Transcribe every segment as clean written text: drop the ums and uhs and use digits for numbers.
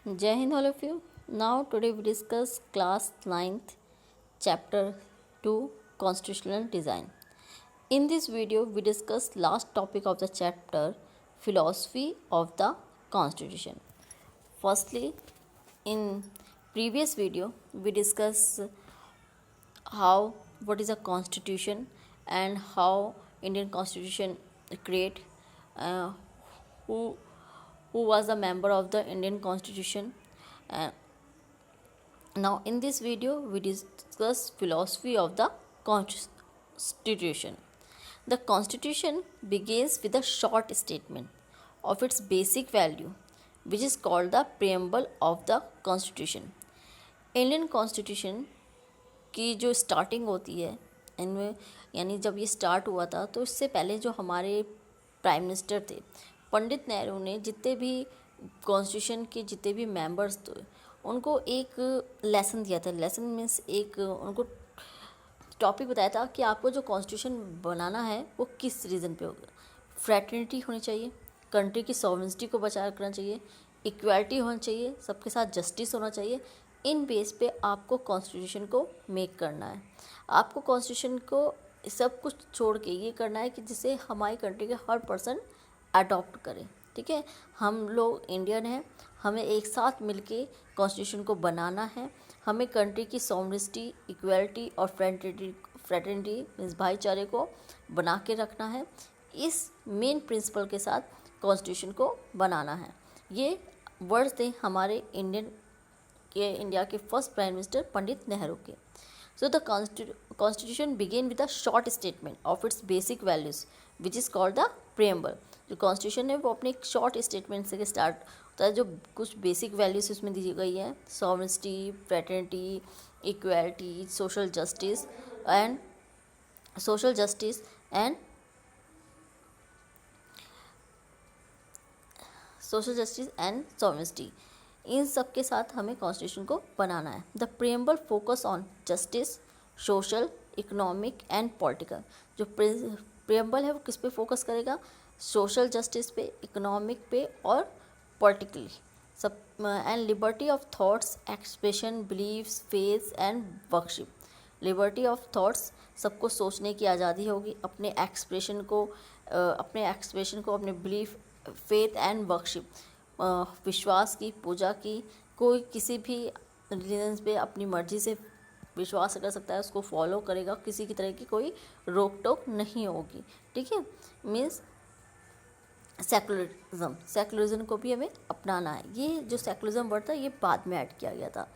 Jai Hind all of you. Now today we discuss class 9th chapter 2 constitutional design. In this video we discuss last topic of the chapter philosophy of the constitution. Firstly, in previous video we discuss how what is a constitution and how Indian constitution create uh, who who was a member of the Indian constitution. Uh, Now in this video we discuss philosophy of the constitution. The constitution begins with a short statement of its basic value, which is called the preamble of the constitution. Indian constitution की जो starting होती है इनमें, यानी जब ये start हुआ था तो इससे पहले जो हमारे प्राइम मिनिस्टर थे पंडित नेहरू ने जितने भी कॉन्स्टिट्यूशन के जितने भी मेंबर्स थे उनको एक लेसन दिया था। लेसन मीन्स एक उनको टॉपिक बताया था कि आपको जो कॉन्स्टिट्यूशन बनाना है वो किस रीज़न पे होगा। फ्रेटर्निटी होनी चाहिए, कंट्री की सॉवरेनिटी को बचा रखना चाहिए, इक्वालिटी होनी चाहिए, सबके साथ जस्टिस होना चाहिए। इन बेस पे आपको कॉन्स्टिट्यूशन को मेक करना है। आपको कॉन्स्टिट्यूशन को सब कुछ छोड़ के ये करना है कि जिसे हमारी कंट्री के हर पर्सन अडॉप्ट करे। ठीक है, हम लोग इंडियन हैं, हमें एक साथ मिलके कॉन्स्टिट्यूशन को बनाना है। हमें कंट्री की सॉवरेनिटी, इक्वालिटी और फ्रेटर्निटी मीन्स भाईचारे को बना के रखना है। इस मेन प्रिंसिपल के साथ कॉन्स्टिट्यूशन को बनाना है। ये वर्ड्स थे हमारे इंडिया के first prime minister Pandit Nehru के। So the constitution begin with a short statement of its basic values, which is called the preamble. जो कॉन्स्टिट्यूशन है वो अपने एक शॉर्ट स्टेटमेंट से स्टार्ट होता है, जो कुछ बेसिक वैल्यूज उसमें दी गई है। Sovereignty, fraternity, equality, social justice and sovereignty, इन सब के साथ हमें कॉन्स्टिट्यूशन को बनाना है। The preamble focus on justice, social, economic and political. जो प्रियम्बल है वो किस पे फोकस करेगा? सोशल जस्टिस पे, इकोनॉमिक पे और पॉलिटिकली सब। And liberty of thoughts, expression, beliefs, faith and worship. Liberty of thoughts, सबको सोचने की आज़ादी होगी, अपने एक्सप्रेशन को अपने बिलीफ, फेथ एंड वर्कशिप, विश्वास की, पूजा की। कोई किसी भी रिलीजन पे अपनी मर्जी से विश्वास कर सकता है, उसको फॉलो करेगा, किसी की तरह की कोई रोक टोक नहीं होगी। ठीक है, मीन्स सेकुलरिज्म को भी हमें अपनाना है। ये जो सेकुलरिज्म वर्ड था ये बाद में ऐड किया गया था।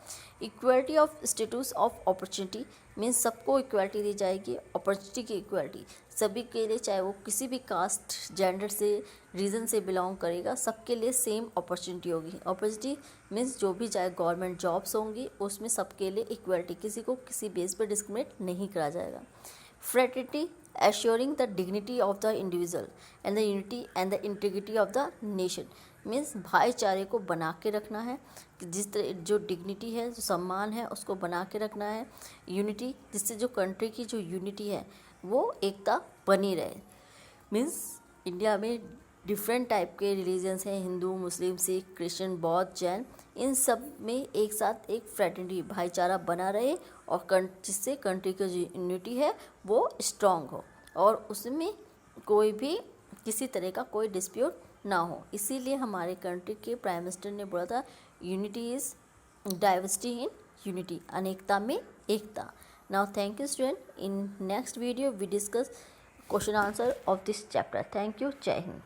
Equality of status of opportunity means सबको इक्वालिटी दी जाएगी, अपॉर्चुनिटी की इक्वालिटी सभी के लिए, चाहे वो किसी भी कास्ट, जेंडर से, रीजन से बिलोंग करेगा, सबके लिए सेम अपॉर्चुनिटी होगी। अपॉर्चुनिटी मीन्स जो भी चाहे गवर्नमेंट जॉब्स होंगी उसमें सबके लिए इक्वालिटी, किसी को किसी बेस पर डिस्क्रिमिनेट नहीं करा जाएगा। Fraternity assuring the dignity of the individual and the unity and the integrity of the nation means भाईचारे को बना के रखना है, जिस तरह जो डिग्निटी है, जो सम्मान है उसको बना के रखना है। यूनिटी, जिससे जो कंट्री की जो यूनिटी है वो एकता बनी रहे। मीन्स इंडिया में डिफरेंट टाइप के रिलीजन्स हैं, हिंदू, मुस्लिम, सिख, क्रिश्चियन, बौद्ध, जैन। इन सब में एक साथ एक फ्रेटर्निटी, भाईचारा बना रहे और जिससे कंट्री की जो यूनिटी है वो स्ट्रॉन्ग हो और उसमें कोई भी किसी तरह का कोई डिस्प्यूट ना हो। इसीलिए हमारे कंट्री के प्राइम मिनिस्टर ने बोला था unity is diversity in unity, अनेकता में एकता। Now thank you student. In next video we discuss question answer of this chapter. Thank you. जय हिंद।